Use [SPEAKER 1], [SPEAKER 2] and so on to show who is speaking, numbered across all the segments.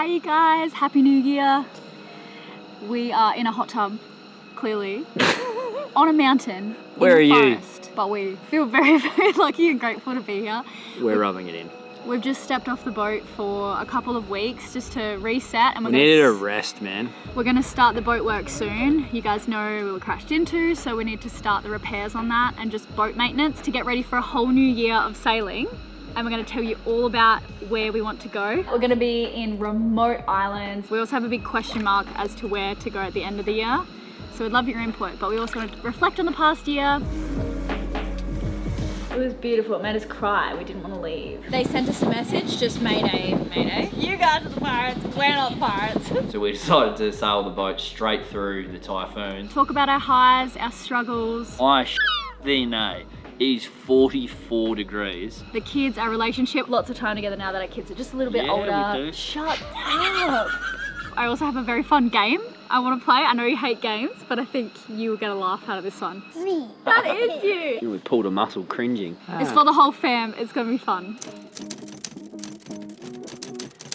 [SPEAKER 1] Hi you guys, Happy New Year. We are in a hot tub, clearly, on a mountain.
[SPEAKER 2] Where
[SPEAKER 1] in
[SPEAKER 2] are
[SPEAKER 1] the
[SPEAKER 2] you?
[SPEAKER 1] forest, but we feel very, very lucky and grateful to be here.
[SPEAKER 2] We're rubbing it in.
[SPEAKER 1] We've just stepped off the boat for a couple of weeks just to reset, and
[SPEAKER 2] We needed a rest, man.
[SPEAKER 1] we're going to start the boat work soon. You guys know we were crashed into, so we need to start the repairs on that and just boat maintenance to get ready for a whole new year of sailing. And we're going to tell you all about where we want to go. We're going to be in remote islands. We also have a big question mark as to where to go at the end of the year. So we'd love your input, but we also want to reflect on the past year. It was beautiful, it made us cry, we didn't want to leave. They sent us a message, just Mayday, Mayday. You guys are the pirates, we're not the pirates.
[SPEAKER 2] So we decided to sail the boat straight through the typhoon.
[SPEAKER 1] Talk about our highs, our struggles.
[SPEAKER 2] It is 44 degrees.
[SPEAKER 1] The kids, our relationship, lots of time together now that our kids are just a little bit older.
[SPEAKER 2] Yeah, we do.
[SPEAKER 1] Shut up. I also have a very fun game I want to play. I know you hate games, but I think you will get a laugh out of this one.
[SPEAKER 3] Me.
[SPEAKER 1] That is you.
[SPEAKER 2] We pulled a muscle cringing.
[SPEAKER 1] It's for the whole fam, it's gonna be fun.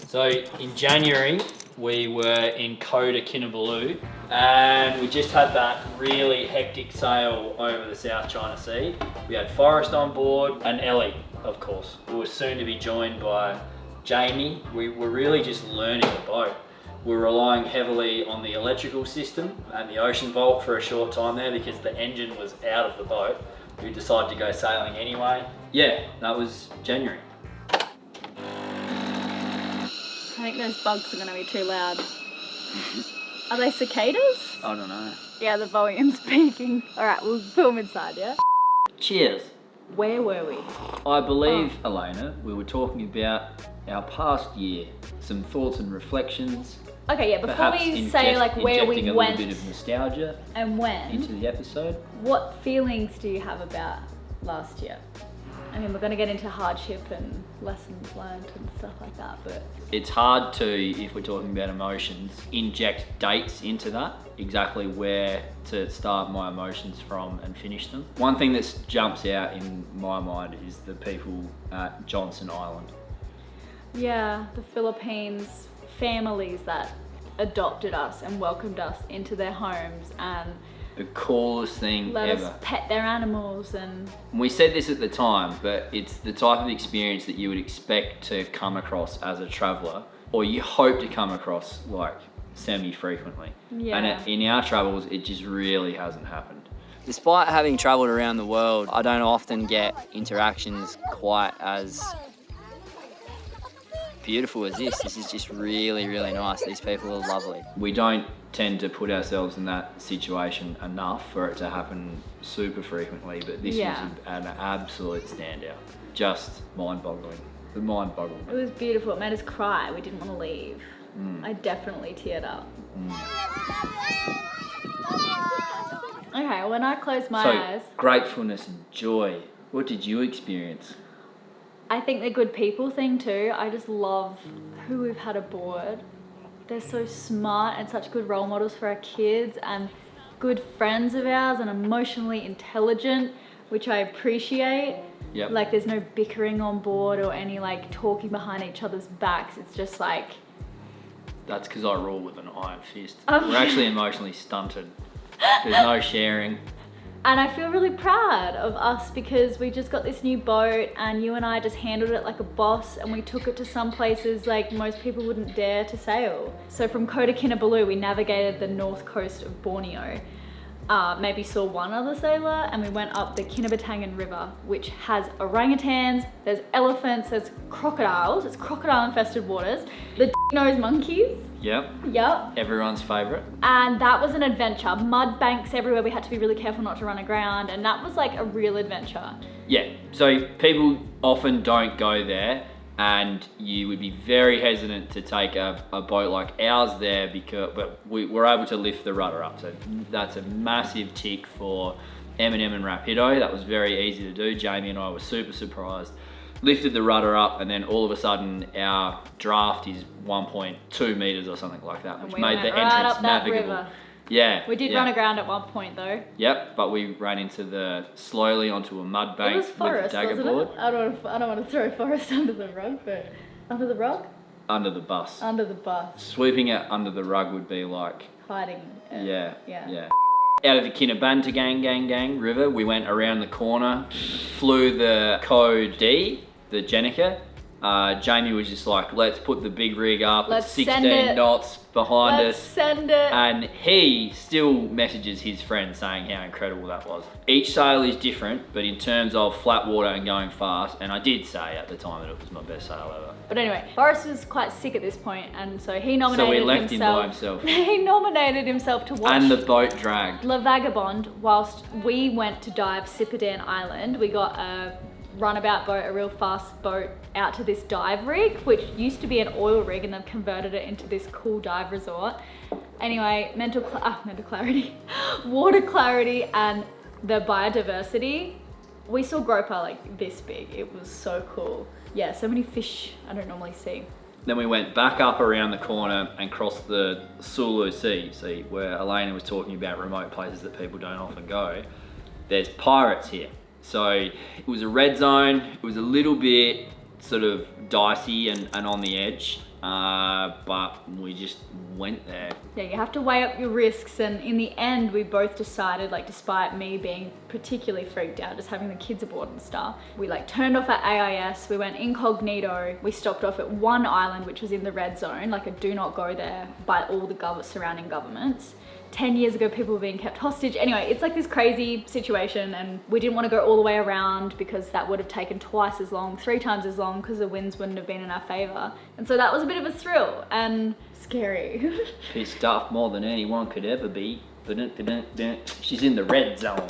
[SPEAKER 2] So in January, we were in Kota Kinabalu, and we just had that really hectic sail over the South China Sea. We had Forrest on board and Ellie, of course. We were soon to be joined by Jamie. We were really just learning the boat. We were relying heavily on the electrical system and the ocean vault for a short time there because the engine was out of the boat. We decided to go sailing anyway. Yeah, that was January.
[SPEAKER 1] I think those bugs are gonna be too loud. Are they cicadas?
[SPEAKER 2] I don't know.
[SPEAKER 1] Yeah, the volume's peaking. All right, we'll film inside, yeah?
[SPEAKER 2] Cheers.
[SPEAKER 1] Where were we?
[SPEAKER 2] I believe, Elena, we were talking about our past year, some thoughts and reflections.
[SPEAKER 1] Okay, yeah, before
[SPEAKER 2] Perhaps
[SPEAKER 1] we say like where we
[SPEAKER 2] injecting
[SPEAKER 1] went
[SPEAKER 2] a little bit of nostalgia
[SPEAKER 1] and when,
[SPEAKER 2] into the episode.
[SPEAKER 1] what feelings do you have about last year? I mean, we're gonna get into hardship and lessons learned and stuff like that, but...
[SPEAKER 2] It's hard to, if we're talking about emotions, inject dates into that, exactly where to start my emotions from and finish them. One thing that jumps out in my mind is the people at Johnson Island.
[SPEAKER 1] Yeah, the Philippines families that adopted us and welcomed us into their homes and
[SPEAKER 2] The coolest thing
[SPEAKER 1] let
[SPEAKER 2] ever.
[SPEAKER 1] us pet their animals and...
[SPEAKER 2] We said this at the time, but it's the type of experience that you would expect to come across as a traveller, or you hope to come across like semi-frequently.
[SPEAKER 1] Yeah.
[SPEAKER 2] And in our travels, it just really hasn't happened.
[SPEAKER 4] Despite having travelled around the world, I don't often get interactions quite as beautiful as this. This is just really, really nice. These people are lovely.
[SPEAKER 2] We don't tend to put ourselves in that situation enough for it to happen super frequently, but this
[SPEAKER 1] Yeah.
[SPEAKER 2] was an absolute standout. Just mind-boggling. The mind-boggling.
[SPEAKER 1] It was beautiful, it made us cry, we didn't want to leave. I definitely teared up. Okay, when I close my eyes,
[SPEAKER 2] Gratefulness and joy. What did you experience?
[SPEAKER 1] I think the good people thing too. I just love who we've had aboard. They're so smart and such good role models for our kids and good friends of ours and emotionally intelligent, which I appreciate.
[SPEAKER 2] Yep.
[SPEAKER 1] Like there's no bickering on board or any like talking behind each other's backs. It's just like...
[SPEAKER 2] That's because I rule with an iron fist.
[SPEAKER 1] Oh.
[SPEAKER 2] We're actually emotionally stunted. There's no sharing.
[SPEAKER 1] And I feel really proud of us because we just got this new boat and you and I just handled it like a boss and we took it to some places like most people wouldn't dare to sail. So from Kota Kinabalu, we navigated the north coast of Borneo. Maybe saw one other sailor and we went up the Kinabatangan River, which has orangutans, there's elephants, there's crocodiles, it's crocodile infested waters, the nose monkeys.
[SPEAKER 2] Yep.
[SPEAKER 1] Yep.
[SPEAKER 2] Everyone's favourite.
[SPEAKER 1] And that was an adventure. Mud banks everywhere, we had to be really careful not to run aground, and that was like a real adventure.
[SPEAKER 2] Yeah, so people often don't go there and you would be very hesitant to take a boat like ours there but we were able to lift the rudder up. So that's a massive tick for Eminem and Rapido. That was very easy to do. Jamie and I were super surprised. Lifted the rudder up and then all of a sudden our draft is 1.2 meters or something like that, which made the entrance navigable. Yeah.
[SPEAKER 1] We did run aground at one point though.
[SPEAKER 2] Yep, but we ran into slowly onto a mud bank
[SPEAKER 1] It was forest,
[SPEAKER 2] with the dagger
[SPEAKER 1] wasn't
[SPEAKER 2] board.
[SPEAKER 1] it? I don't want to throw Forrest under the rug, but under the rug?
[SPEAKER 2] under the bus.
[SPEAKER 1] Under the bus.
[SPEAKER 2] Sweeping it under the rug would be like...
[SPEAKER 1] Hiding it.
[SPEAKER 2] Yeah. Out of the Kinabantagang River, we went around the corner, flew the Code D, the Jenica. Jamie was just like, let's put the big rig up,
[SPEAKER 1] Let's
[SPEAKER 2] it's 16 knots behind
[SPEAKER 1] Let's
[SPEAKER 2] us.
[SPEAKER 1] send it.
[SPEAKER 2] And he still messages his friends saying how incredible that was. Each sail is different, but in terms of flat water and going fast, and I did say at the time that it was my best sail ever.
[SPEAKER 1] But anyway, Forrest was quite sick at this point, and so he nominated
[SPEAKER 2] So we left him by himself.
[SPEAKER 1] He nominated himself to watch
[SPEAKER 2] And the boat dragged.
[SPEAKER 1] La Vagabonde whilst we went to dive Sipadan Island. We got a runabout boat, a real fast boat, out to this dive rig, which used to be an oil rig, and they've converted it into this cool dive resort. Anyway, mental clarity, water clarity, and the biodiversity. We saw groper like this big. It was so cool. Yeah, so many fish I don't normally see.
[SPEAKER 2] Then we went back up around the corner and crossed the Sulu Sea, where Elayna was talking about remote places that people don't often go. There's pirates here. So it was a red zone. It was a little bit sort of dicey and on the edge, but we just went there.
[SPEAKER 1] Yeah, you have to weigh up your risks, and in the end we both decided, like, despite me being particularly freaked out just having the kids aboard and stuff, we like turned off at AIS, we went incognito, we stopped off at one island which was in the red zone, like a do not go there by all the surrounding governments. 10 years ago people were being kept hostage. Anyway, it's like this crazy situation, and we didn't want to go all the way around because that would have taken twice as long, 3 times as long, because the winds wouldn't have been in our favor. And so that was a bit of a thrill and scary.
[SPEAKER 2] Pissed off more than anyone could ever be. She's in the red zone.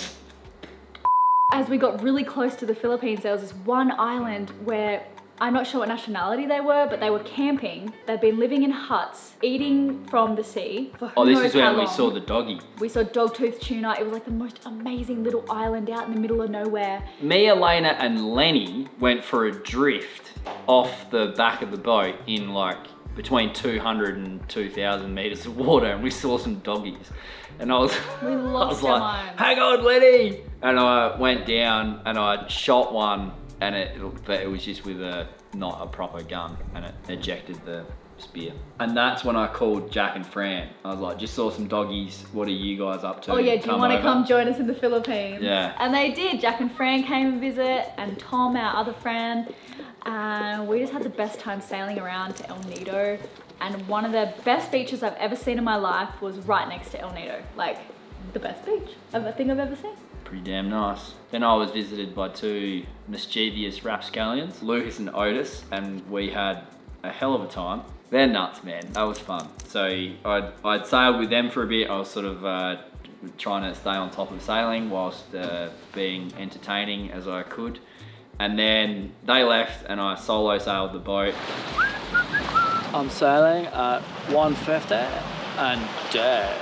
[SPEAKER 1] As we got really close to the Philippines, there was this one island where I'm not sure what nationality they were, but they were camping. They'd been living in huts, eating from the sea for who knows
[SPEAKER 2] this is
[SPEAKER 1] how
[SPEAKER 2] when we
[SPEAKER 1] long.
[SPEAKER 2] saw the doggy.
[SPEAKER 1] We saw dogtooth tuna. It was like the most amazing little island out in the middle of nowhere.
[SPEAKER 2] Me, Elayna, and Lenny went for a drift off the back of the boat in like between 200 and 2,000 meters of water, and we saw some doggies. And I was
[SPEAKER 1] lost
[SPEAKER 2] I
[SPEAKER 1] our
[SPEAKER 2] was like,
[SPEAKER 1] minds.
[SPEAKER 2] hang on, Lenny! And I went down and I shot one, and it was just with not a proper gun, and it ejected the spear. And that's when I called Jack and Fran. I was like, just saw some doggies, what are you guys up to?
[SPEAKER 1] Oh yeah, do you want to
[SPEAKER 2] over."
[SPEAKER 1] come join us in the Philippines?
[SPEAKER 2] Yeah.
[SPEAKER 1] And they did. Jack and Fran came and visit, and Tom, our other friend. And we just had the best time sailing around to El Nido. And one of the best beaches I've ever seen in my life was right next to El Nido. Like, the best beach I think I've ever seen.
[SPEAKER 2] Pretty damn nice. Then I was visited by 2 mischievous rapscallions, Lucas and Otis, and we had a hell of a time. They're nuts, man. That was fun. So I'd sailed with them for a bit. I was sort of trying to stay on top of sailing whilst being entertaining as I could. And then they left and I solo sailed the boat.
[SPEAKER 3] I'm sailing at 150 and dead.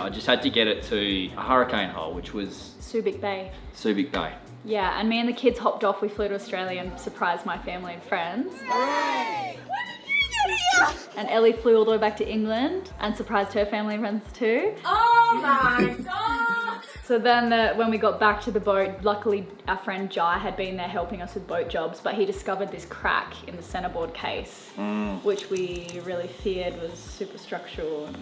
[SPEAKER 2] I just had to get it to a hurricane hole, which was
[SPEAKER 1] Subic Bay.
[SPEAKER 2] Subic Bay.
[SPEAKER 1] Yeah, and me and the kids hopped off. We flew to Australia and surprised my family and friends.
[SPEAKER 5] Hooray! When did you get here?
[SPEAKER 1] And Ellie flew all the way back to England and surprised her family and friends too.
[SPEAKER 5] Oh my god!
[SPEAKER 1] So then when we got back to the boat, luckily our friend Jai had been there helping us with boat jobs, but he discovered this crack in the centerboard case, which we really feared was superstructural.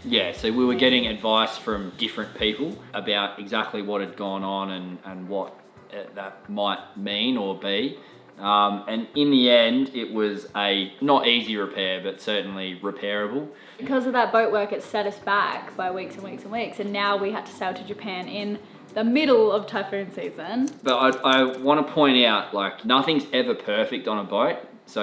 [SPEAKER 2] Yeah, so we were getting advice from different people about exactly what had gone on and what that might mean or be. And in the end, it was a not easy repair, but certainly repairable.
[SPEAKER 1] Because of that boat work, it set us back by weeks and weeks and weeks, and now we had to sail to Japan in the middle of typhoon season.
[SPEAKER 2] But I want to point out, like, nothing's ever perfect on a boat. So,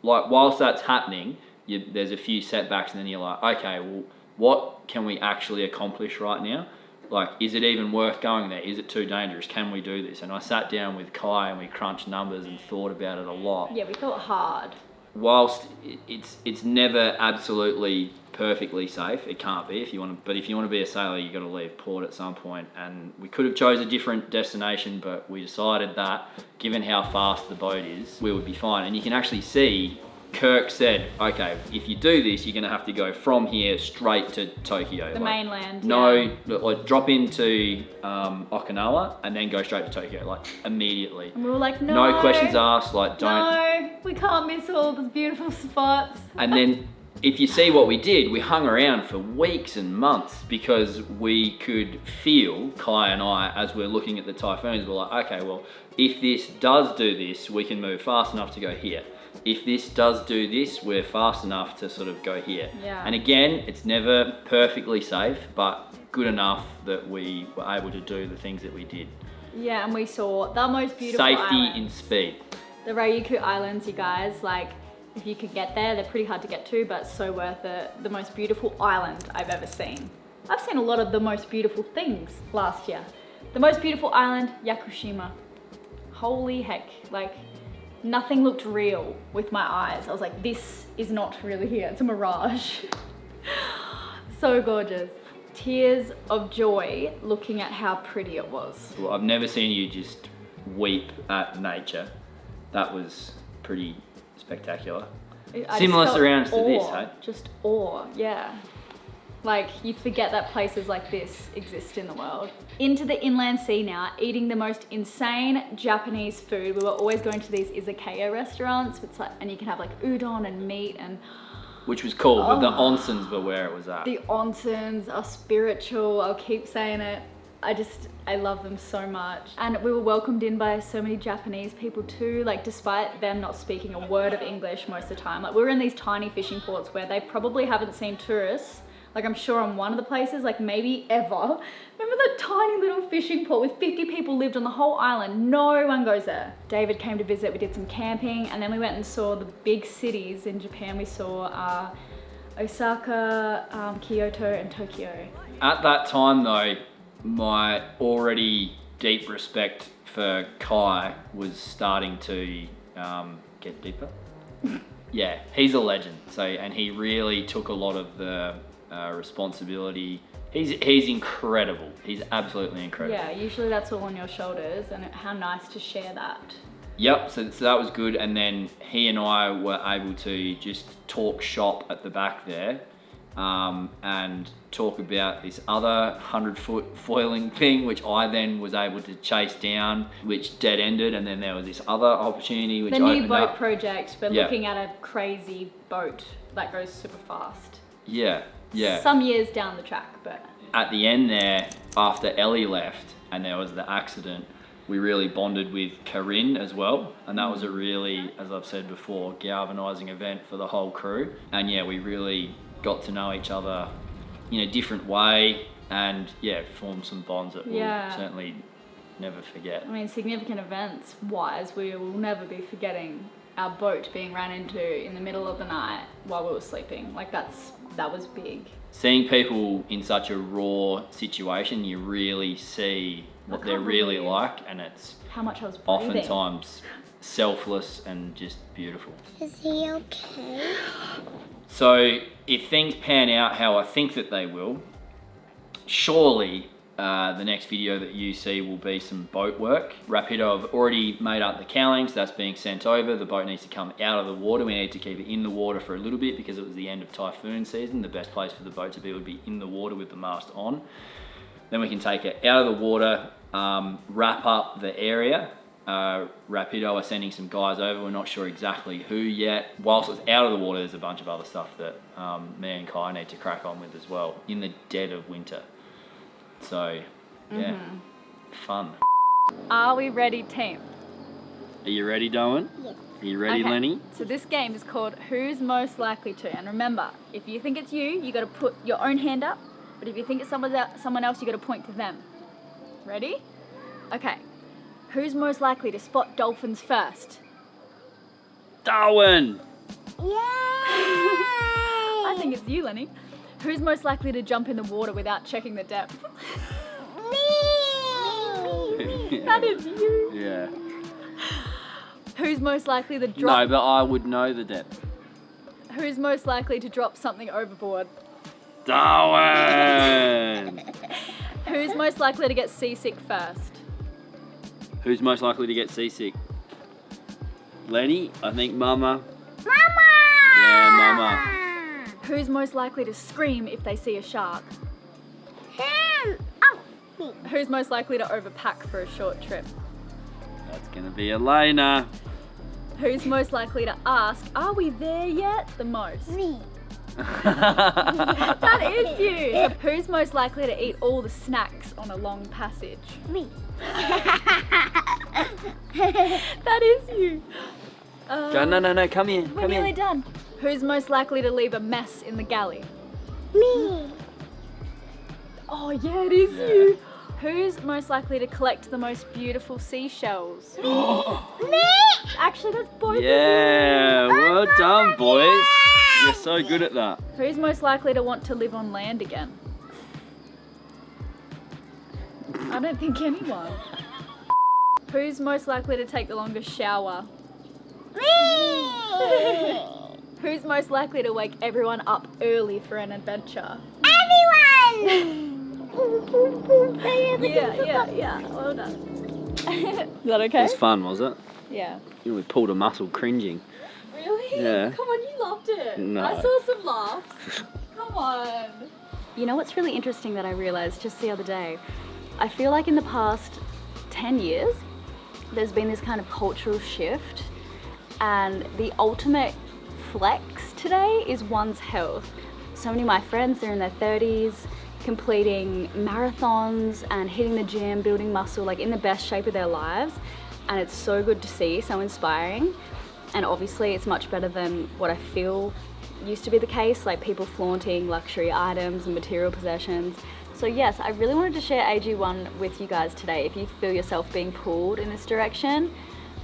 [SPEAKER 2] like, whilst that's happening, there's a few setbacks, and then you're like, okay, well, what can we actually accomplish right now? Like, is it even worth going there? Is it too dangerous? Can we do this? And I sat down with Kai and we crunched numbers and thought about it a lot.
[SPEAKER 1] Yeah, we thought hard.
[SPEAKER 2] Whilst it's never absolutely perfectly safe, it can't be. But if you want to be a sailor, you've got to leave port at some point. And we could have chose a different destination, but we decided that given how fast the boat is, we would be fine. And you can actually see Kirk said, okay, if you do this, you're gonna have to go from here straight to Tokyo.
[SPEAKER 1] The mainland.
[SPEAKER 2] No, like drop into Okinawa and then go straight to Tokyo, like immediately.
[SPEAKER 1] And we were like, no.
[SPEAKER 2] No questions asked, like don't.
[SPEAKER 1] No, we can't miss all those beautiful spots.
[SPEAKER 2] And then if you see what we did, we hung around for weeks and months because we could feel, Kai and I, as we're looking at the typhoons, we're like, okay, well, if this does do this, we can move fast enough to go here. If this does do this, we're fast enough to sort of go here.
[SPEAKER 1] Yeah.
[SPEAKER 2] And again, it's never perfectly safe, but good enough that we were able to do the things that we did.
[SPEAKER 1] Yeah, and we saw the most beautiful
[SPEAKER 2] Safety
[SPEAKER 1] islands.
[SPEAKER 2] in speed.
[SPEAKER 1] The Ryukyu Islands, you guys, like, if you could get there, they're pretty hard to get to, but so worth it. The most beautiful island I've ever seen. I've seen a lot of the most beautiful things last year. The most beautiful island, Yakushima. Holy heck, like, nothing looked real with my eyes. I was like, this is not really here, it's a mirage. So gorgeous. Tears of joy looking at how pretty it was.
[SPEAKER 2] Well, I've never seen you just weep at nature. That was pretty spectacular.
[SPEAKER 1] I
[SPEAKER 2] Similar
[SPEAKER 1] just felt
[SPEAKER 2] surrounds to this,
[SPEAKER 1] awe,
[SPEAKER 2] hey?
[SPEAKER 1] Just awe, yeah. Like, you forget that places like this exist in the world. Into the inland sea now, eating the most insane Japanese food. We were always going to these izakaya restaurants, it's like, and you can have like udon and meat and...
[SPEAKER 2] Which was cool, but the onsens were where it was at.
[SPEAKER 1] The onsens are spiritual, I'll keep saying it. I love them so much. And we were welcomed in by so many Japanese people too, like despite them not speaking a word of English most of the time. Like we were in these tiny fishing ports where they probably haven't seen tourists. Like I'm sure on one of the places, like maybe ever. Remember that tiny little fishing port with 50 people lived on the whole island? No one goes there. David came to visit, we did some camping, and then we went and saw the big cities in Japan. We saw Osaka, Kyoto, and Tokyo.
[SPEAKER 2] At that time though, my already deep respect for Kai was starting to get deeper. Yeah, he's a legend. So, and he really took a lot of the responsibility. He's incredible. He's absolutely incredible.
[SPEAKER 1] Yeah, usually that's all on your shoulders, and how nice to share that.
[SPEAKER 2] Yep, so that was good. And then he and I were able to just talk shop at the back there and talk about this other 100-foot foiling thing, which I then was able to chase down, which dead ended. And then there was this other opportunity which
[SPEAKER 1] the new
[SPEAKER 2] opened
[SPEAKER 1] boat
[SPEAKER 2] up.
[SPEAKER 1] project. We're looking at a crazy boat that goes super fast.
[SPEAKER 2] Yeah, yeah.
[SPEAKER 1] Some years down the track, but...
[SPEAKER 2] At the end there, after Ellie left and there was the accident, we really bonded with Corinne as well. And that was a really, as I've said before, galvanizing event for the whole crew. And yeah, we really got to know each other in a different way and yeah, formed some bonds that we'll certainly never forget.
[SPEAKER 1] I mean, significant events wise, we will never be forgetting our boat being ran into in the middle of the night while we were sleeping. Like that was big.
[SPEAKER 2] Seeing people in such a raw situation, you really see what they're really like, and it's
[SPEAKER 1] how much I was breathing.
[SPEAKER 2] Oftentimes selfless and just beautiful.
[SPEAKER 5] Is he okay?
[SPEAKER 2] So if things pan out how I think that they will, surely the next video that you see will be some boat work. Rapido have already made up the cowlings, that's being sent over. The boat needs to come out of the water. We need to keep it in the water for a little bit because it was the end of typhoon season. The best place for the boat to be would be in the water with the mast on. Then we can take it out of the water, wrap up the area. Rapido are sending some guys over. We're not sure exactly who yet. Whilst it's out of the water, there's a bunch of other stuff that me and Kai need to crack on with as well in the dead of winter. So, yeah, fun.
[SPEAKER 1] Are we ready, team?
[SPEAKER 2] Are you ready, Darwin?
[SPEAKER 5] Yeah.
[SPEAKER 2] Are you ready,
[SPEAKER 1] Okay.
[SPEAKER 2] Lenny?
[SPEAKER 1] So this game is called Who's Most Likely To. And remember, if you think it's you got to put your own hand up. But if you think it's someone else, you got to point to them. Ready? Okay. Who's most likely to spot dolphins first?
[SPEAKER 2] Darwin!
[SPEAKER 5] Yay!
[SPEAKER 1] I think it's you, Lenny. Who's most likely to jump in the water without checking the depth?
[SPEAKER 5] Me!
[SPEAKER 1] That is you.
[SPEAKER 2] Yeah.
[SPEAKER 1] Who's most likely to drop?
[SPEAKER 2] No, but I would know the depth.
[SPEAKER 1] Who's most likely to drop something overboard?
[SPEAKER 2] Darwin!
[SPEAKER 1] Who's most likely to get seasick first?
[SPEAKER 2] Who's most likely to get seasick? Lenny, I think Mama.
[SPEAKER 5] Mama!
[SPEAKER 3] Yeah, mama.
[SPEAKER 1] Who's most likely to scream if they see a shark?
[SPEAKER 5] Him. Oh, me.
[SPEAKER 1] Who's most likely to overpack for a short trip?
[SPEAKER 3] That's gonna be Elena.
[SPEAKER 1] Who's most likely to ask, are we there yet? The most.
[SPEAKER 5] Me.
[SPEAKER 1] That is you. Who's most likely to eat all the snacks on a long passage?
[SPEAKER 5] Me.
[SPEAKER 1] That is you.
[SPEAKER 3] Go, no, come here.
[SPEAKER 1] We're
[SPEAKER 3] Come
[SPEAKER 1] nearly
[SPEAKER 3] here.
[SPEAKER 1] done. Who's most likely to leave a mess in the galley?
[SPEAKER 5] Me.
[SPEAKER 1] Oh yeah, it is you. Who's most likely to collect the most beautiful seashells?
[SPEAKER 5] Me.
[SPEAKER 1] Actually, that's both of you.
[SPEAKER 3] Yeah, well done, boys. You're so good at that.
[SPEAKER 1] Who's most likely to want to live on land again? I don't think anyone. Who's most likely to take the longest shower?
[SPEAKER 5] Me.
[SPEAKER 1] Who's most likely to wake everyone up early for an adventure?
[SPEAKER 5] Everyone.
[SPEAKER 1] Yeah. Well done. Is that okay?
[SPEAKER 3] It was fun, was it?
[SPEAKER 1] Yeah.
[SPEAKER 3] We pulled a muscle cringing.
[SPEAKER 1] Really?
[SPEAKER 3] Yeah.
[SPEAKER 1] Come on, you loved it.
[SPEAKER 3] No.
[SPEAKER 1] I saw some laughs. Come on. You know what's really interesting that I realized just the other day? I feel like in the past 10 years, there's been this kind of cultural shift, and the ultimate flex today is one's health. So many of my friends, they're in their 30s, completing marathons and hitting the gym, building muscle, like in the best shape of their lives. And it's so good to see, so inspiring. And obviously it's much better than what I feel used to be the case, like people flaunting luxury items and material possessions. So yes, I really wanted to share AG1 with you guys today. If you feel yourself being pulled in this direction,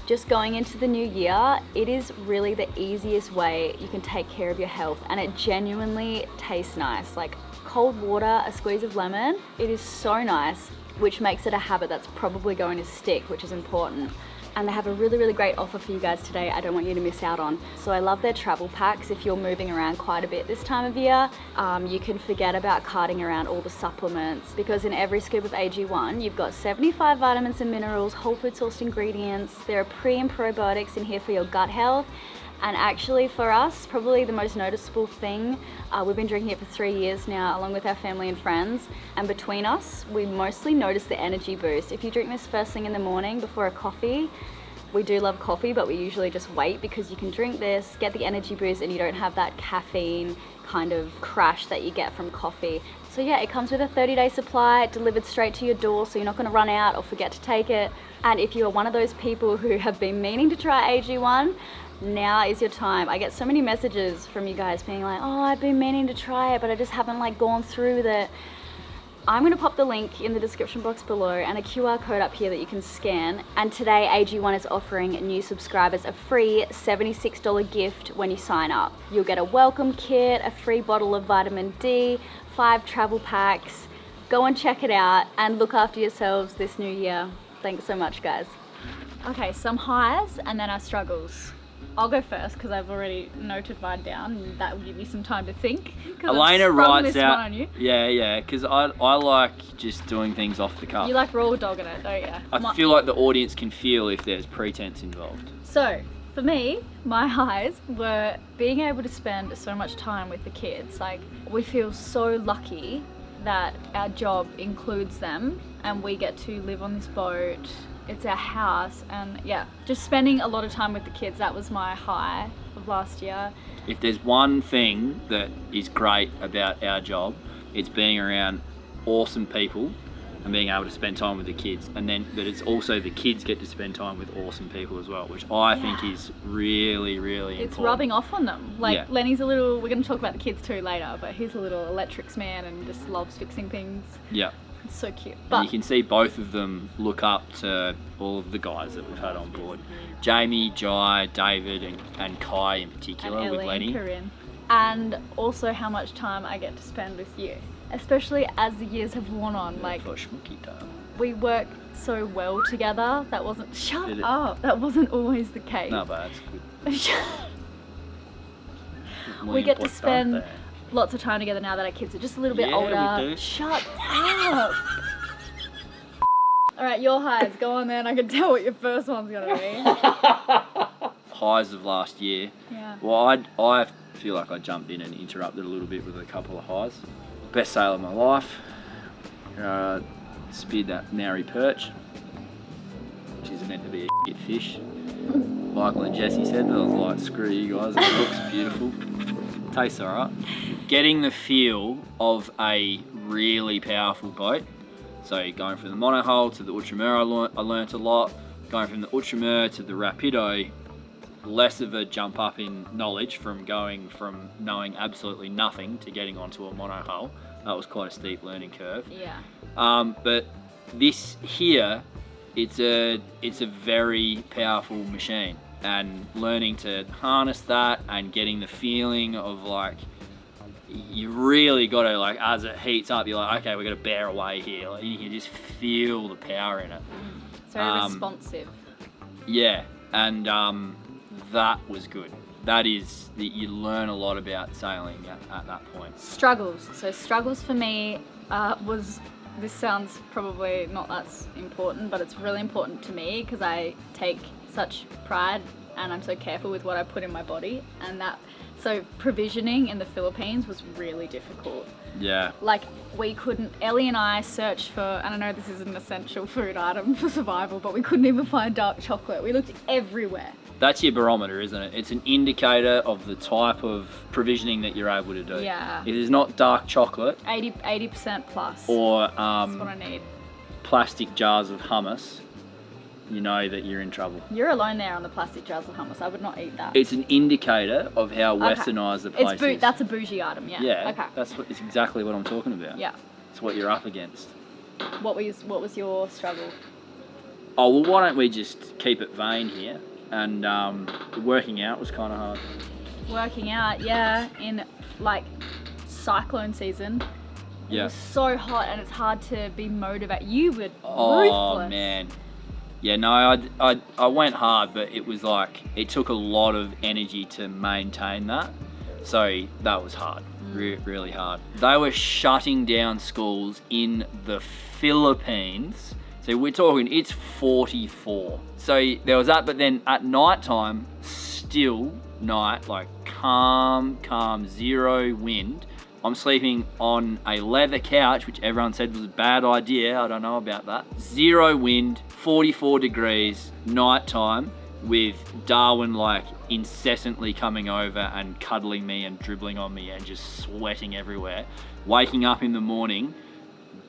[SPEAKER 1] just going into the new year, it is really the easiest way you can take care of your health, and it genuinely tastes nice. Like cold water, a squeeze of lemon, it is so nice, which makes it a habit that's probably going to stick, which is important. And they have a really, really great offer for you guys today I don't want you to miss out on. So I love their travel packs. If you're moving around quite a bit this time of year, you can forget about carting around all the supplements, because in every scoop of AG1, you've got 75 vitamins and minerals, whole food sourced ingredients. There are pre and probiotics in here for your gut health. And actually for us, probably the most noticeable thing, we've been drinking it for 3 years now, along with our family and friends. And between us, we mostly notice the energy boost. If you drink this first thing in the morning before a coffee, we do love coffee, but we usually just wait, because you can drink this, get the energy boost, and you don't have that caffeine kind of crash that you get from coffee. So yeah, it comes with a 30-day supply delivered straight to your door, so you're not gonna run out or forget to take it. And if you are one of those people who have been meaning to try AG1, now is your time. I get so many messages from you guys being like, oh, I've been meaning to try it, but I just haven't like gone through with it. I'm gonna pop the link in the description box below and a QR code up here that you can scan. And today AG1 is offering new subscribers a free $76 gift when you sign up. You'll get a welcome kit, a free bottle of vitamin D, 5 travel packs. Go and check it out and look after yourselves this new year. Thanks so much, guys. Okay, some highs and then our struggles. I'll go first because I've already noted mine down, and that will give you some time to think.
[SPEAKER 3] Elena writes out. Yeah, because I like just doing things off the cuff.
[SPEAKER 1] You like raw dogging it, don't you?
[SPEAKER 3] I feel like the audience can feel if there's pretense involved.
[SPEAKER 1] So, for me, my highs were being able to spend so much time with the kids. Like, we feel so lucky that our job includes them and we get to live on this boat. It's our house, and yeah, just spending a lot of time with the kids. That was my high of last year.
[SPEAKER 3] If there's one thing that is great about our job, it's being around awesome people and being able to spend time with the kids, and then that it's also the kids get to spend time with awesome people as well, which I think is really, really important.
[SPEAKER 1] It's rubbing off on them. Like,
[SPEAKER 3] Yeah.
[SPEAKER 1] Lenny's a little, we're going to talk about the kids too later, but he's a little electrics man and just loves fixing things.
[SPEAKER 3] Yeah.
[SPEAKER 1] It's so cute.
[SPEAKER 3] And
[SPEAKER 1] But
[SPEAKER 3] you can see both of them look up to all of the guys that we've had on board. Jamie, Jai, David, and Kai in particular,
[SPEAKER 1] and
[SPEAKER 3] with
[SPEAKER 1] Ellie
[SPEAKER 3] Lenny.
[SPEAKER 1] and Corinne. And also how much time I get to spend with you, especially as the years have worn on. Like,
[SPEAKER 3] For Schmooky Tail.
[SPEAKER 1] we work so well together. That wasn't, shut
[SPEAKER 3] Did it?
[SPEAKER 1] up, that wasn't always the case.
[SPEAKER 3] No, but that's good.
[SPEAKER 1] We get to spend lots of time together now that our kids are just a little bit
[SPEAKER 3] Yeah, we
[SPEAKER 1] older.
[SPEAKER 3] do.
[SPEAKER 1] Shut up. All right, your highs, go on then. I can tell what your first one's gonna be.
[SPEAKER 3] highs of last year.
[SPEAKER 1] Yeah.
[SPEAKER 3] Well, I feel like I jumped in and interrupted a little bit with a couple of highs. Best sail of my life. Speared that Maori perch, which is meant to be a shit fish. Michael and Jesse said, but I was like, screw you guys, it looks beautiful. Tastes alright. Getting the feel of a really powerful boat. So going from the monohull to the Outremer, I learnt a lot. Going from the Outremer to the Rapido, less of a jump up in knowledge from going from knowing absolutely nothing to getting onto a monohull. That was quite a steep learning curve.
[SPEAKER 1] Yeah.
[SPEAKER 3] But this here, it's a very powerful machine, and learning to harness that and getting the feeling of like, you really got to, like, as it heats up, you're like, okay, we're going to bear away here. Like, you can just feel the power in it.
[SPEAKER 1] It's very responsive.
[SPEAKER 3] Yeah, and that was good. That is, you learn a lot about sailing at that point.
[SPEAKER 1] Struggles. So struggles for me was, this sounds probably not that important, but it's really important to me because I take such pride and I'm so careful with what I put in my body, and that, so provisioning in the Philippines was really difficult.
[SPEAKER 3] Yeah.
[SPEAKER 1] Like, we couldn't, Ellie and I searched for, and I know this is an essential food item for survival, but we couldn't even find dark chocolate. We looked everywhere.
[SPEAKER 3] That's your barometer, isn't it? It's an indicator of the type of provisioning that you're able to do.
[SPEAKER 1] Yeah.
[SPEAKER 3] If it's not dark chocolate
[SPEAKER 1] 80% plus.
[SPEAKER 3] or
[SPEAKER 1] That's what I need.
[SPEAKER 3] plastic jars of hummus, you know that you're in trouble.
[SPEAKER 1] You're alone there on the plastic jars of hummus. I would not eat that.
[SPEAKER 3] It's an indicator of how westernised the place is.
[SPEAKER 1] That's a bougie item, yeah.
[SPEAKER 3] Yeah,
[SPEAKER 1] Okay.
[SPEAKER 3] it's exactly what I'm talking about.
[SPEAKER 1] Yeah.
[SPEAKER 3] It's what you're up against.
[SPEAKER 1] What was your struggle?
[SPEAKER 3] Oh, well, why don't we just keep it vain here? And working out was kind of hard.
[SPEAKER 1] Working out, yeah, in like cyclone season. It
[SPEAKER 3] Yeah.
[SPEAKER 1] was so hot and it's hard to be motivated. You were
[SPEAKER 3] Oh,
[SPEAKER 1] ruthless.
[SPEAKER 3] man. Yeah, no, I went hard, but it was like, it took a lot of energy to maintain that. So that was hard, really hard. They were shutting down schools in the Philippines. So we're talking, it's 44. So there was that, but then at night time, still night, like calm, zero wind. I'm sleeping on a leather couch, which everyone said was a bad idea. I don't know about that. Zero wind, 44 degrees, nighttime, with Darwin like incessantly coming over and cuddling me and dribbling on me and just sweating everywhere. Waking up in the morning,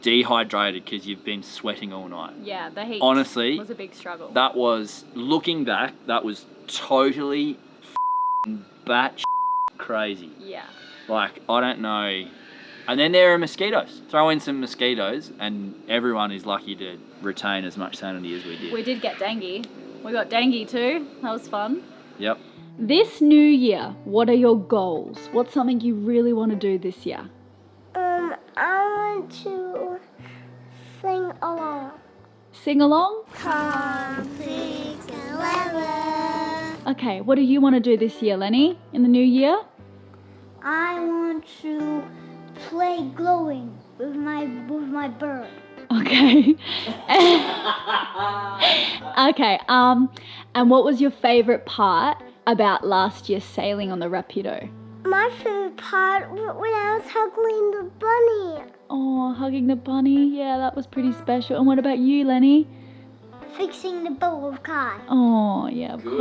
[SPEAKER 3] dehydrated because you've been sweating all night.
[SPEAKER 1] Yeah, the heat
[SPEAKER 3] Honestly,
[SPEAKER 1] was a big struggle.
[SPEAKER 3] that was, looking back, that was totally bat crazy.
[SPEAKER 1] Yeah.
[SPEAKER 3] Like, I don't know. And then there are mosquitoes. Throw in some mosquitoes and everyone is lucky to retain as much sanity as we did.
[SPEAKER 1] We did get dengue. We got dengue too. That was fun.
[SPEAKER 3] Yep.
[SPEAKER 1] This new year, what are your goals? What's something you really want to do this year?
[SPEAKER 5] I want to sing along.
[SPEAKER 1] Sing along?
[SPEAKER 5] Come, big weather.
[SPEAKER 1] Okay, what do you want to do this year, Lenny, in the new year?
[SPEAKER 5] I want to play glowing with my bird.
[SPEAKER 1] Okay. Okay, and what was your favourite part about last year sailing on the Rapido?
[SPEAKER 5] My favorite part was when I was hugging the bunny.
[SPEAKER 1] Oh, hugging the bunny. Yeah, that was pretty special. And what about you, Lenny?
[SPEAKER 5] Fixing the bowl of cod.
[SPEAKER 1] Oh, yeah,
[SPEAKER 3] Good
[SPEAKER 1] poor.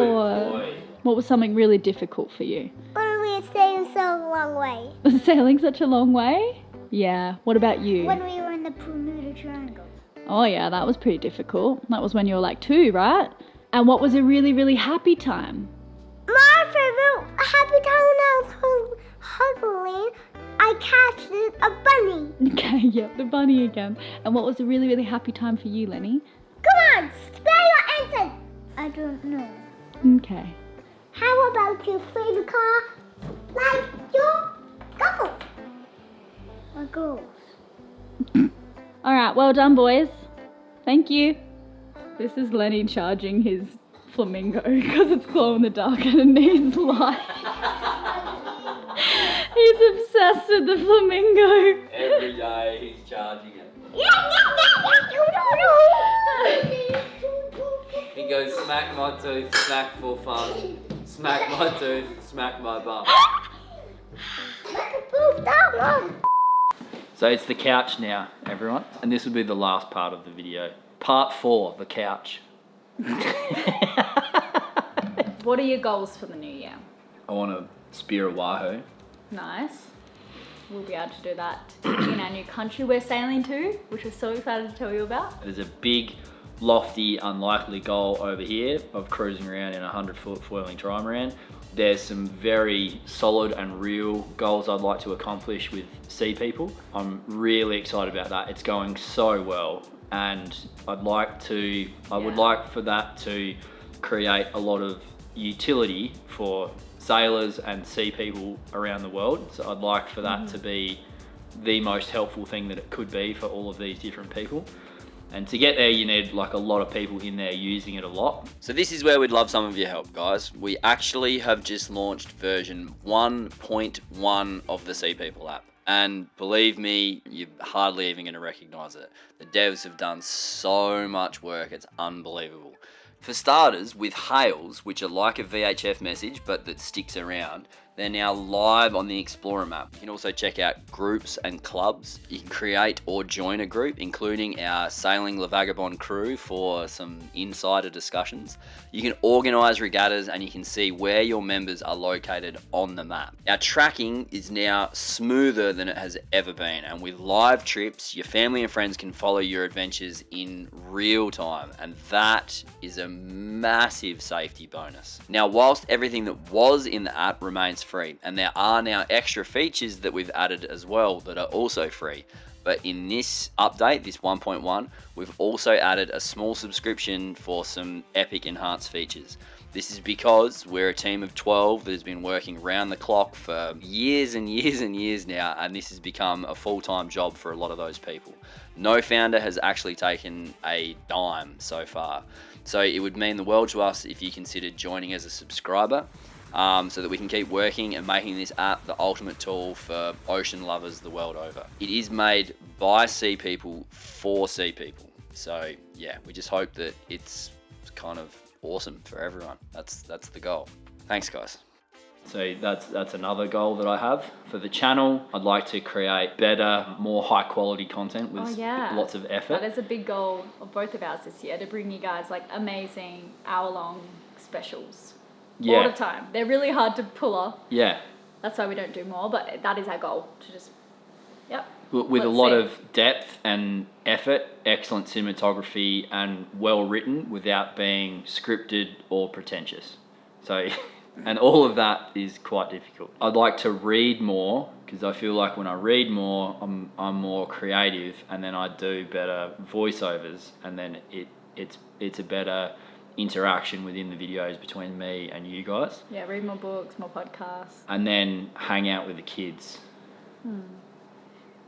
[SPEAKER 3] boy.
[SPEAKER 1] What was something really difficult for you?
[SPEAKER 5] When we were staying so long way.
[SPEAKER 1] Was sailing such a long way? Yeah. What about you?
[SPEAKER 5] When we were in the Bermuda Triangle.
[SPEAKER 1] Oh, yeah, that was pretty difficult. That was when you were like 2, right? And what was a really, really happy time?
[SPEAKER 5] My favorite happy time when I was hugging, I catched a bunny.
[SPEAKER 1] Okay, yeah, the bunny again. And what was a really, really happy time for you, Lenny?
[SPEAKER 5] Come on, spell your answer. I don't know.
[SPEAKER 1] Okay.
[SPEAKER 5] How about your favorite car? Like your goggles. My goals.
[SPEAKER 1] All right, well done, boys. Thank you. This is Lenny charging his flamingo because it's glow in the dark and it needs light. He's obsessed with the flamingo.
[SPEAKER 3] Every day he's charging it. He goes smack my tooth, smack for fun. Smack my tooth, smack my bum.
[SPEAKER 5] Move that one.
[SPEAKER 3] So it's the couch now, everyone. And this will be the last part of the video. Part 4, the couch.
[SPEAKER 1] What are your goals for the new year?
[SPEAKER 3] I want to spear a wahoo.
[SPEAKER 1] Nice. We'll be able to do that in our new country we're sailing to, which we're so excited to tell you about.
[SPEAKER 3] There's a big, lofty, unlikely goal over here of cruising around in a 100-foot foiling trimaran. There's some very solid and real goals I'd like to accomplish with Sea People. I'm really excited about that. It's going so well, and I would like for that to create a lot of utility for sailors and sea people around the world. So I'd like for that to be the most helpful thing that it could be for all of these different people. And to get there, you need like a lot of people in there using it a lot.
[SPEAKER 4] So this is where we'd love some of your help, guys. We actually have just launched version 1.1 of the Sea People app. And believe me, you're hardly even going to recognize it. The devs have done so much work, it's unbelievable. For starters, with hails, which are like a VHF message but that sticks around, they're now live on the Explorer map. You can also check out groups and clubs. You can create or join a group, including our Sailing La Vagabonde crew for some insider discussions. You can organise regattas and you can see where your members are located on the map. Our tracking is now smoother than it has ever been, and with live trips, your family and friends can follow your adventures in real time, and that is a massive safety bonus. Now, whilst everything that was in the app remains free, and there are now extra features that we've added as well that are also free, but in this update, this 1.1, we've also added a small subscription for some epic enhanced features. This is because we're a team of 12 that has been working round the clock for years and years and years now, and this has become a full-time job for a lot of those people. No founder has actually taken a dime so far, so it would mean the world to us if you considered joining as a subscriber. So that we can keep working and making this app the ultimate tool for ocean lovers the world over. It is made by Sea People for Sea People. So yeah, we just hope that it's kind of awesome for everyone. That's the goal. Thanks, guys.
[SPEAKER 3] So that's another goal that I have for the channel. I'd like to create better, more high quality content with lots of effort.
[SPEAKER 1] That is a big goal of both of ours this year, to bring you guys like amazing hour-long specials. All the time. They're really hard to pull off.
[SPEAKER 3] Yeah.
[SPEAKER 1] That's why we don't do more, but that is our goal, to just,
[SPEAKER 3] With a lot of depth and effort, excellent cinematography, and well written without being scripted or pretentious. So, and all of that is quite difficult. I'd like to read more, because I feel like when I read more, I'm more creative, and then I do better voiceovers, and then it's a better interaction within the videos between me and you guys.
[SPEAKER 1] Yeah, read more books, more podcasts.
[SPEAKER 3] And then hang out with the kids.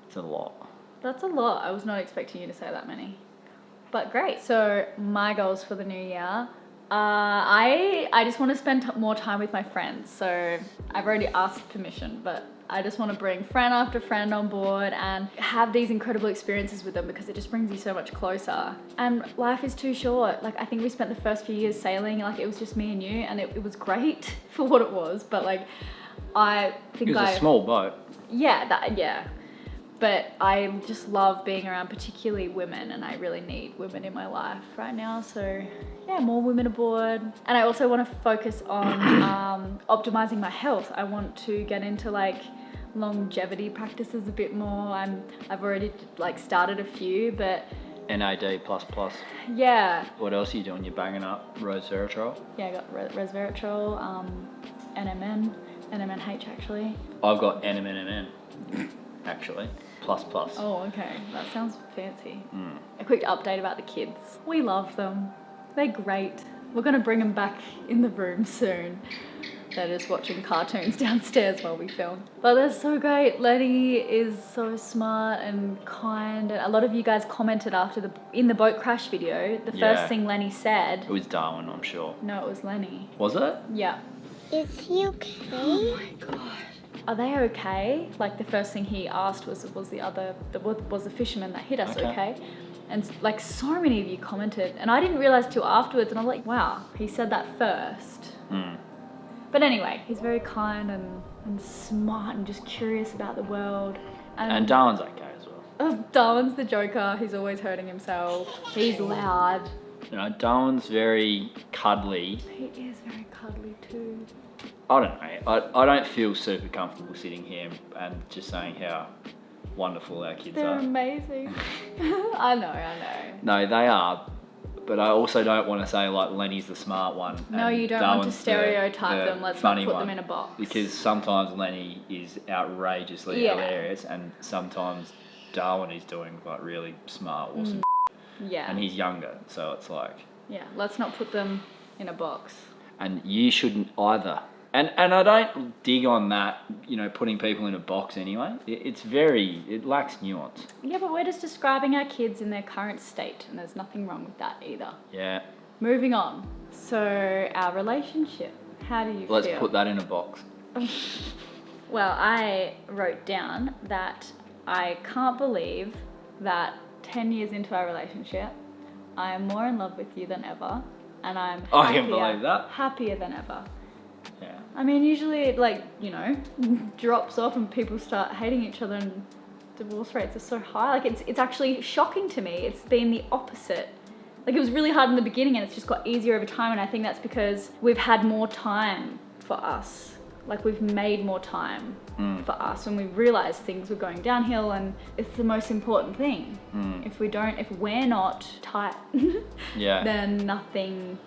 [SPEAKER 3] It's a lot.
[SPEAKER 1] That's a lot. I was not expecting you to say that many. But great. So my goals for the new year, I just want to spend more time with my friends. So I've already asked permission, but I just want to bring friend after friend on board and have these incredible experiences with them, because it just brings you so much closer. And life is too short. Like, I think we spent the first few years sailing, like it was just me and you, and it was great for what it was. But like, I think
[SPEAKER 3] it was a small boat.
[SPEAKER 1] Yeah. But I just love being around particularly women, and I really need women in my life right now. So yeah, more women aboard. And I also want to focus on optimizing my health. I want to get into like longevity practices a bit more. I've already like started a few, but
[SPEAKER 3] NAD++.
[SPEAKER 1] Yeah.
[SPEAKER 3] What else are you doing? You're banging up resveratrol?
[SPEAKER 1] Yeah, I got resveratrol, NMNH actually.
[SPEAKER 3] I've got NMNMN actually. ++.
[SPEAKER 1] Oh, okay. That sounds fancy. A quick update about the kids. We love them. They're great. We're going to bring them back in the room soon. They're just watching cartoons downstairs while we film. But they're so great. Lenny is so smart and kind. And a lot of you guys commented after in the boat crash video, the first thing Lenny said.
[SPEAKER 3] It was Darwin, I'm sure.
[SPEAKER 1] No, it was Lenny.
[SPEAKER 3] Was it?
[SPEAKER 1] Yeah.
[SPEAKER 5] Is he okay?
[SPEAKER 1] Oh my God. Are they okay? Like the first thing he asked was the fisherman that hit us okay? And like so many of you commented, and I didn't realize till afterwards, and I'm like, wow, he said that first. But anyway, he's very kind and smart and just curious about the world.
[SPEAKER 3] And Darwin's okay as well.
[SPEAKER 1] Oh, Darwin's the joker. He's always hurting himself. He's loud.
[SPEAKER 3] You know, Darwin's very cuddly.
[SPEAKER 1] He is very cuddly too.
[SPEAKER 3] I don't know. I don't feel super comfortable sitting here and just saying how wonderful our kids
[SPEAKER 1] They're
[SPEAKER 3] are.
[SPEAKER 1] amazing. I know.
[SPEAKER 3] No, they are. But I also don't want to say like Lenny's the smart one.
[SPEAKER 1] No,
[SPEAKER 3] and
[SPEAKER 1] you don't want to
[SPEAKER 3] Darwin's
[SPEAKER 1] stereotype them. Let's not
[SPEAKER 3] funny
[SPEAKER 1] put
[SPEAKER 3] one.
[SPEAKER 1] them in a box.
[SPEAKER 3] Because sometimes Lenny is outrageously hilarious, and sometimes Darwin is doing like really smart, awesome.
[SPEAKER 1] Yeah.
[SPEAKER 3] And he's younger, so it's like.
[SPEAKER 1] Yeah. Let's not put them in a box.
[SPEAKER 3] And you shouldn't either. And I don't dig on that, you know, putting people in a box anyway. It lacks nuance.
[SPEAKER 1] Yeah, but we're just describing our kids in their current state, and there's nothing wrong with that either.
[SPEAKER 3] Yeah.
[SPEAKER 1] Moving on. So, our relationship. How do you feel?
[SPEAKER 3] Let's put that in a box.
[SPEAKER 1] Well, I wrote down that I can't believe that 10 years into our relationship, I am more in love with you than ever, and I'm
[SPEAKER 3] I can believe that.
[SPEAKER 1] happier than ever.
[SPEAKER 3] Yeah.
[SPEAKER 1] I mean, usually it, like, you know, drops off and people start hating each other and divorce rates are so high. Like, it's actually shocking to me. It's been the opposite. Like, it was really hard in the beginning and it's just got easier over time, and I think that's because we've had more time for us. Like, we've made more time for us when we realised things were going downhill, and it's the most important thing. If we're not tight, then nothing,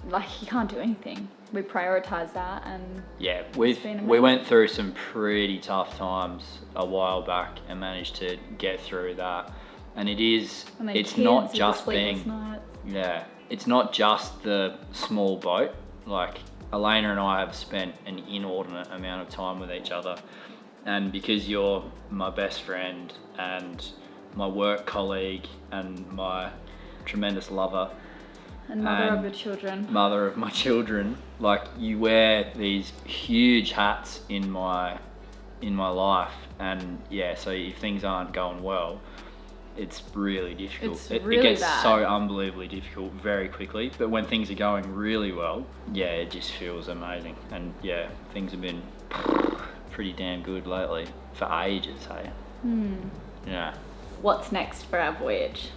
[SPEAKER 1] like, you can't do anything. We prioritise that, and
[SPEAKER 3] yeah,
[SPEAKER 1] been
[SPEAKER 3] we
[SPEAKER 1] amazing.
[SPEAKER 3] went through some pretty tough times a while back and managed to get through that. And it's not just being, it's not just the small boat. Like, Elena and I have spent an inordinate amount of time with each other, and because you're my best friend and my work colleague and my tremendous lover
[SPEAKER 1] and mother of your children.
[SPEAKER 3] Mother of my children, like, you wear these huge hats in my life, and yeah, so if things aren't going well, it's really difficult.
[SPEAKER 1] It's really
[SPEAKER 3] it gets
[SPEAKER 1] bad.
[SPEAKER 3] so unbelievably difficult very quickly, but when things are going really well, yeah, it just feels amazing. And yeah, things have been pretty damn good lately for ages, hey? Yeah.
[SPEAKER 1] What's next for our voyage?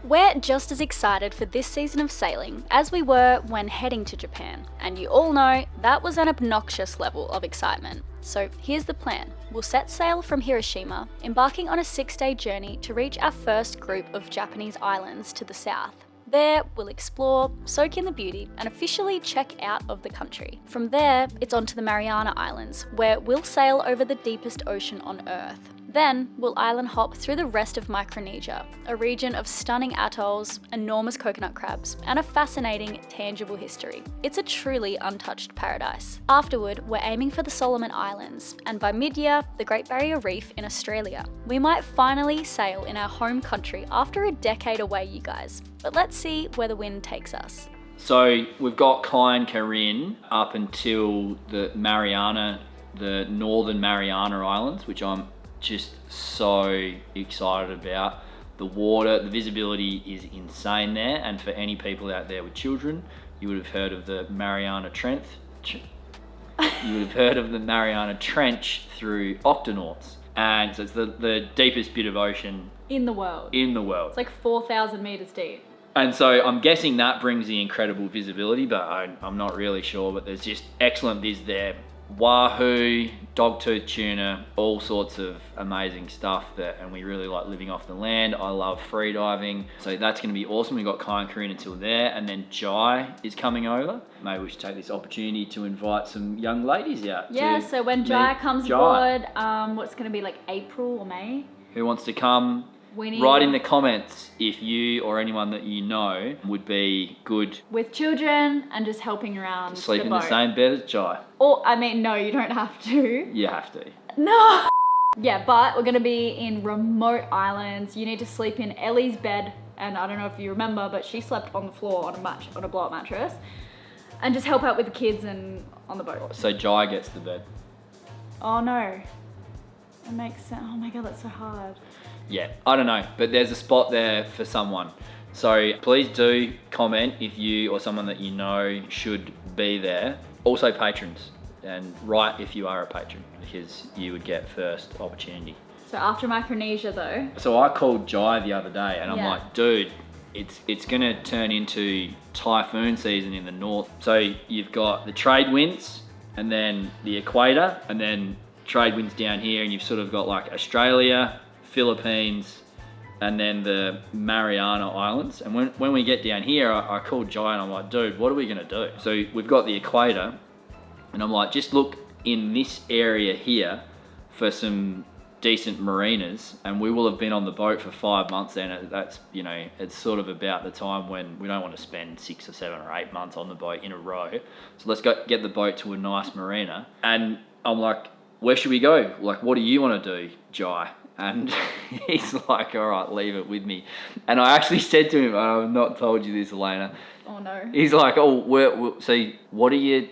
[SPEAKER 6] We're just as excited for this season of sailing as we were when heading to Japan, and you all know that was an obnoxious level of excitement. So here's the plan. We'll set sail from Hiroshima, embarking on a 6-day journey to reach our first group of Japanese islands to the south. There, we'll explore, soak in the beauty, and officially check out of the country. From there, it's on to the Mariana Islands, where we'll sail over the deepest ocean on Earth. Then, we'll island hop through the rest of Micronesia, a region of stunning atolls, enormous coconut crabs, and a fascinating, tangible history. It's a truly untouched paradise. Afterward, we're aiming for the Solomon Islands, and by mid-year, the Great Barrier Reef in Australia. We might finally sail in our home country after a decade away, you guys. But let's see where the wind takes us.
[SPEAKER 3] So we've got Kai and Corinne up until the northern Mariana Islands, which I'm just so excited about. The water, the visibility is insane there, and for any people out there with children, you would have heard of the Mariana Trench. You would have heard of the Mariana Trench through Octonauts, and so it's the deepest bit of ocean
[SPEAKER 1] In the world. It's like 4,000 metres deep.
[SPEAKER 3] And so I'm guessing that brings the incredible visibility, but I'm not really sure. But there's just excellent viz there. Wahoo, dogtooth tuna, all sorts of amazing stuff and we really like living off the land. I love free diving, so that's going to be awesome. We've got Kai and Corinne until there, and then Jai is coming over. Maybe we should take this opportunity to invite some young ladies out.
[SPEAKER 1] Yeah, so when Jai comes aboard, what's going to be like April or May?
[SPEAKER 3] Who wants to come? Write in the comments if you or anyone that you know would be good
[SPEAKER 1] with children and just helping around.
[SPEAKER 3] Sleep
[SPEAKER 1] the
[SPEAKER 3] in
[SPEAKER 1] boat.
[SPEAKER 3] the same bed as Jai.
[SPEAKER 1] Or, I mean, no, you don't have to.
[SPEAKER 3] You have to.
[SPEAKER 1] No! Yeah, but we're going to be in remote islands. You need to sleep in Ellie's bed, and I don't know if you remember, but she slept on the floor on a blow-up mattress, and just help out with the kids and on the boat.
[SPEAKER 3] So Jai gets the bed.
[SPEAKER 1] Oh no. It makes sense. Oh my god, that's so hard.
[SPEAKER 3] Yeah, I don't know, but there's a spot there for someone. So please do comment if you or someone that you know should be there. Also patrons. and write if you are a patron, because you would get first opportunity.
[SPEAKER 1] So after Micronesia though.
[SPEAKER 3] So I called Jai the other day and I'm
[SPEAKER 1] Yeah.
[SPEAKER 3] like, dude, it's gonna turn into typhoon season in the north. So you've got the trade winds and then the equator and then trade winds down here, and you've sort of got like Australia, Philippines, and then the Mariana Islands. And when we get down here, I called Jai and I'm like, dude, what are we gonna do? So we've got the equator, and I'm like, just look in this area here for some decent marinas, and we will have been on the boat for 5 months then. That's, you know, it's sort of about the time when we don't want to spend 6 or 7 or 8 months on the boat in a row. So let's go get the boat to a nice marina. And I'm like, where should we go? Like, what do you want to do, Jai? And he's like, all right, leave it with me. And I actually said to him, I've not told you this, Elena.
[SPEAKER 1] Oh no.
[SPEAKER 3] He's like, oh, so what are you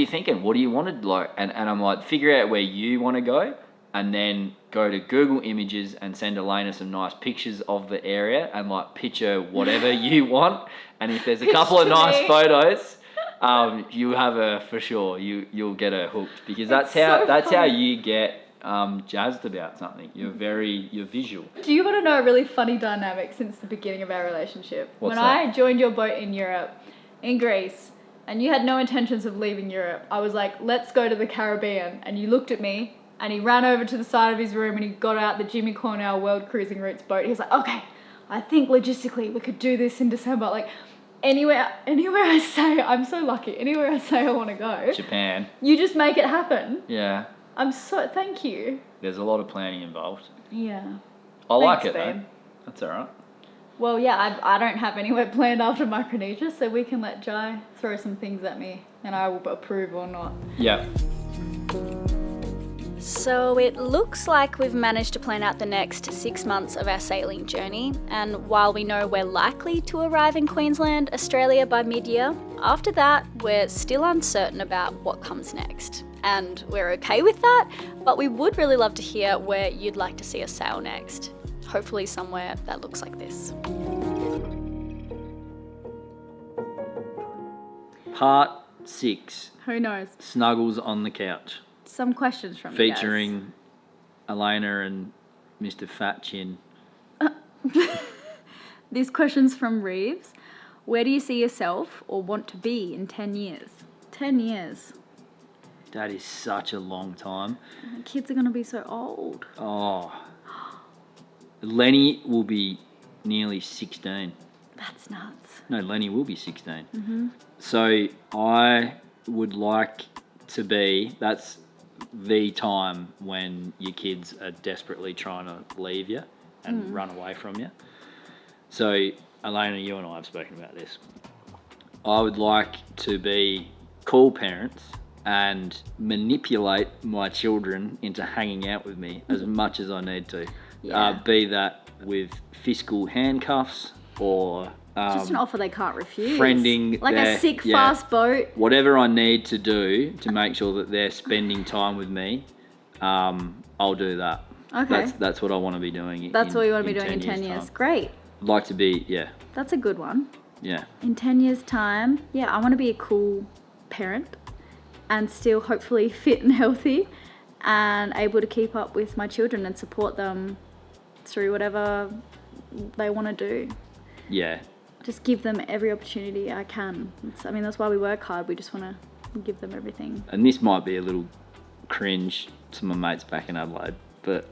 [SPEAKER 3] thinking? What do you want to like? And I'm like, figure out where you want to go, and then go to Google Images and send Elena some nice pictures of the area, and like picture whatever you want. And if there's a couple of nice photos, you have her for sure. You'll get her hooked, because that's how you get jazzed about something. You're visual.
[SPEAKER 1] Do you want to know a really funny dynamic since the beginning of our relationship?
[SPEAKER 3] What's
[SPEAKER 1] when
[SPEAKER 3] that?
[SPEAKER 1] I joined your boat in Europe, in Greece, and you had no intentions of leaving Europe, I was like, let's go to the Caribbean. And you looked at me, and he ran over to the side of his room and he got out the Jimmy Cornell World Cruising Routes boat. He was like, okay, I think logistically we could do this in December. Like, anywhere I say, I'm so lucky, anywhere I say I want to go,
[SPEAKER 3] Japan.
[SPEAKER 1] you just make it happen.
[SPEAKER 3] Yeah.
[SPEAKER 1] Thank you.
[SPEAKER 3] There's a lot of planning involved.
[SPEAKER 1] Yeah.
[SPEAKER 3] I like
[SPEAKER 1] Thanks,
[SPEAKER 3] it though.
[SPEAKER 1] babe.
[SPEAKER 3] That's all right.
[SPEAKER 1] Well, yeah, I don't have anywhere planned after Micronesia, so we can let Jai throw some things at me and I will approve or not.
[SPEAKER 3] Yeah.
[SPEAKER 6] So it looks like we've managed to plan out the next 6 months of our sailing journey, and while we know we're likely to arrive in Queensland, Australia by mid-year, after that we're still uncertain about what comes next. And we're okay with that, but we would really love to hear where you'd like to see us sail next. Hopefully somewhere that looks like this.
[SPEAKER 3] Part 6.
[SPEAKER 1] Who knows?
[SPEAKER 3] Snuggles on the couch.
[SPEAKER 1] Some questions from you guys.
[SPEAKER 3] Featuring Elena and Mr. Fat Chin.
[SPEAKER 1] This question's from Reeves. Where do you see yourself or want to be in 10 years? 10 years.
[SPEAKER 3] That is such a long time.
[SPEAKER 1] The kids are going to be so old.
[SPEAKER 3] Oh. Lenny will be nearly 16.
[SPEAKER 1] That's nuts.
[SPEAKER 3] No, Lenny will be 16. Mm-hmm. So I would like to be, that's the time when your kids are desperately trying to leave you and run away from you. So, Elena, you and I have spoken about this. I would like to be cool parents and manipulate my children into hanging out with me as much as I need to.
[SPEAKER 1] Yeah.
[SPEAKER 3] Be that with fiscal handcuffs or
[SPEAKER 1] Just an offer they can't refuse.
[SPEAKER 3] friending
[SPEAKER 1] like
[SPEAKER 3] their-
[SPEAKER 1] a sick,
[SPEAKER 3] yeah.
[SPEAKER 1] fast boat.
[SPEAKER 3] Whatever I need to do to make sure that they're spending time with me, I'll do that.
[SPEAKER 1] Okay.
[SPEAKER 3] That's what I want to be doing.
[SPEAKER 1] That's what you want to be doing in 10 years.
[SPEAKER 3] time.
[SPEAKER 1] Great.
[SPEAKER 3] I'd like to be, yeah.
[SPEAKER 1] That's a good one.
[SPEAKER 3] Yeah.
[SPEAKER 1] In 10 years' time, yeah, I want to be a cool parent and still hopefully fit and healthy and able to keep up with my children and support them through whatever they want to do.
[SPEAKER 3] Yeah.
[SPEAKER 1] Just give them every opportunity I can. That's why we work hard. We just want to give them everything.
[SPEAKER 3] And this might be a little cringe to my mates back in Adelaide, but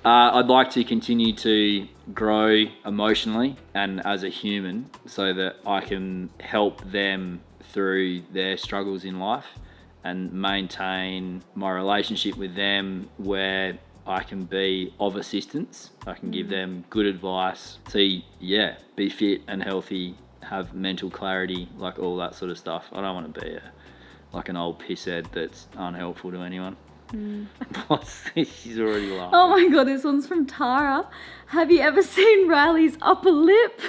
[SPEAKER 3] I'd like to continue to grow emotionally and as a human so that I can help them through their struggles in life and maintain my relationship with them where I can be of assistance. I can give them good advice. So yeah, be fit and healthy, have mental clarity, like all that sort of stuff. I don't want to be like an old pisshead that's unhelpful to anyone. What's this? She's already laughing.
[SPEAKER 1] Oh my god, this one's from Tara. Have you ever seen Riley's upper lip?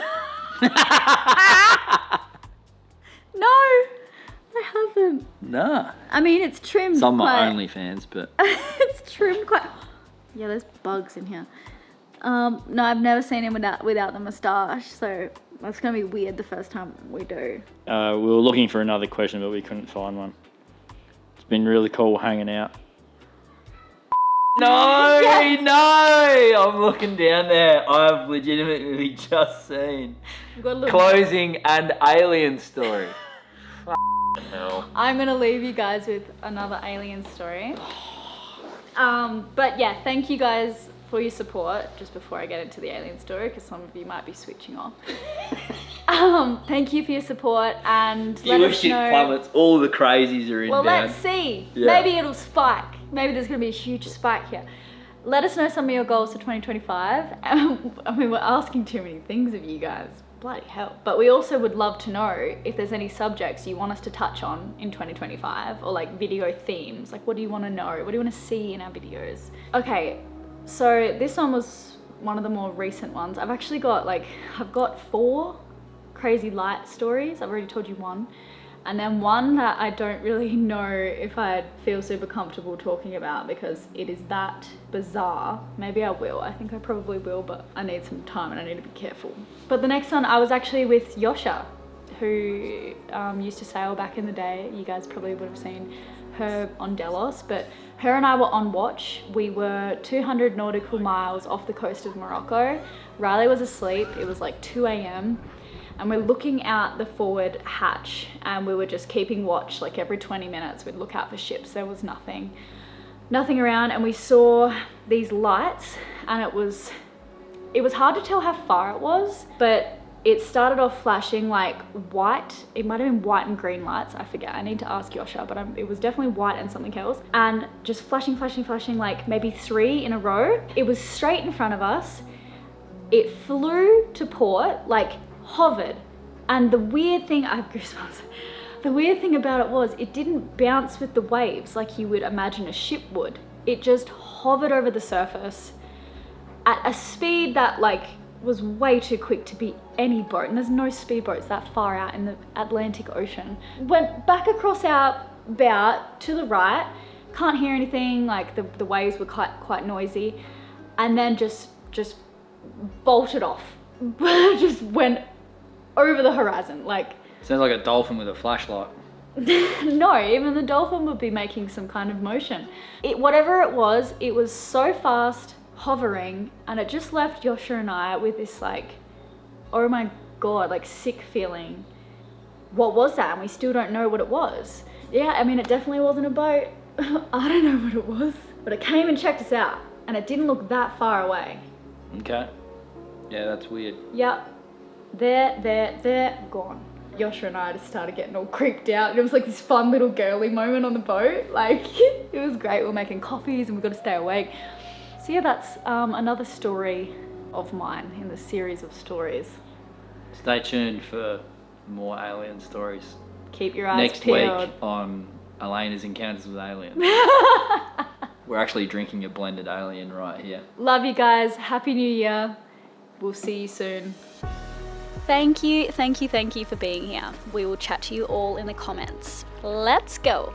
[SPEAKER 1] No, I haven't.
[SPEAKER 3] Nah.
[SPEAKER 1] I mean, it's trimmed
[SPEAKER 3] Some
[SPEAKER 1] quite...
[SPEAKER 3] are OnlyFans, but
[SPEAKER 1] It's trimmed quite... Yeah, there's bugs in here. No, I've never seen him without the moustache, so that's going to be weird the first time we do.
[SPEAKER 2] We were looking for another question, but we couldn't find one.
[SPEAKER 3] been really cool hanging out. No, no! I'm looking down there. I've legitimately just seen
[SPEAKER 1] We've got a little
[SPEAKER 3] closing and alien story. Hell.
[SPEAKER 1] I'm gonna leave you guys with another alien story. But yeah, thank you guys for your support. Just before I get into the alien story, because some of you might be switching off. Thank you for your support, and let us
[SPEAKER 3] Viewership
[SPEAKER 1] know.
[SPEAKER 3] plummets. All the crazies are in
[SPEAKER 1] Well,
[SPEAKER 3] down.
[SPEAKER 1] let's see.
[SPEAKER 3] Yeah.
[SPEAKER 1] Maybe it'll spike. Maybe there's going to be a huge spike here. Let us know some of your goals for 2025. I mean, we're asking too many things of you guys. Bloody hell. But we also would love to know if there's any subjects you want us to touch on in 2025, or like video themes. Like, what do you want to know? What do you want to see in our videos? Okay, so this one was one of the more recent ones. I've actually got I've got 4 crazy light stories. I've already told you one. And then one that I don't really know if I'd feel super comfortable talking about because it is that bizarre. Maybe I will. I think I probably will, but I need some time and I need to be careful. But the next one, I was actually with Yosha, who used to sail back in the day. You guys probably would have seen her on Delos, but her and I were on watch. We were 200 nautical miles off the coast of Morocco. Riley was asleep. It was like 2 a.m. and we're looking out the forward hatch, and we were just keeping watch. Like every 20 minutes we'd look out for ships. There was nothing around, and we saw these lights, and it was hard to tell how far it was, but it started off flashing like white. It might have been white and green lights, I forget. I need to ask Yosha, but it was definitely white and something else, and just flashing like maybe 3 in a row. It was straight in front of us. It flew to port, like hovered, and the weird thing, I have goosebumps. The weird thing about it was it didn't bounce with the waves like you would imagine a ship would. It just hovered over the surface at a speed that was way too quick to be any boat, and there's no speedboats that far out in the Atlantic Ocean. Went back across our bow to the right, can't hear anything, like the waves were quite noisy, and then just bolted off. Just went over the horizon, like.
[SPEAKER 3] Sounds like a dolphin with a flashlight.
[SPEAKER 1] No, even the dolphin would be making some kind of motion. Whatever it was so fast, hovering, and it just left Yosha and I with this oh my god, sick feeling. What was that? And we still don't know what it was. Yeah, I mean, it definitely wasn't a boat. I don't know what it was, but it came and checked us out, and it didn't look that far away.
[SPEAKER 3] Okay. Yeah, that's weird.
[SPEAKER 1] Yep. There, gone. Yosha and I just started getting all creeped out, and it was like this fun little girly moment on the boat. It was great. We were making coffees and we got to stay awake. So yeah, that's another story of mine in the series of stories.
[SPEAKER 3] Stay tuned for more alien stories.
[SPEAKER 1] Keep your eyes
[SPEAKER 3] Next
[SPEAKER 1] peeled.
[SPEAKER 3] week on Elena's Encounters with Aliens. We're actually drinking a blended alien right here.
[SPEAKER 1] Love you guys. Happy New Year. We'll see you soon.
[SPEAKER 6] Thank you for being here. We will chat to you all in the comments. Let's go.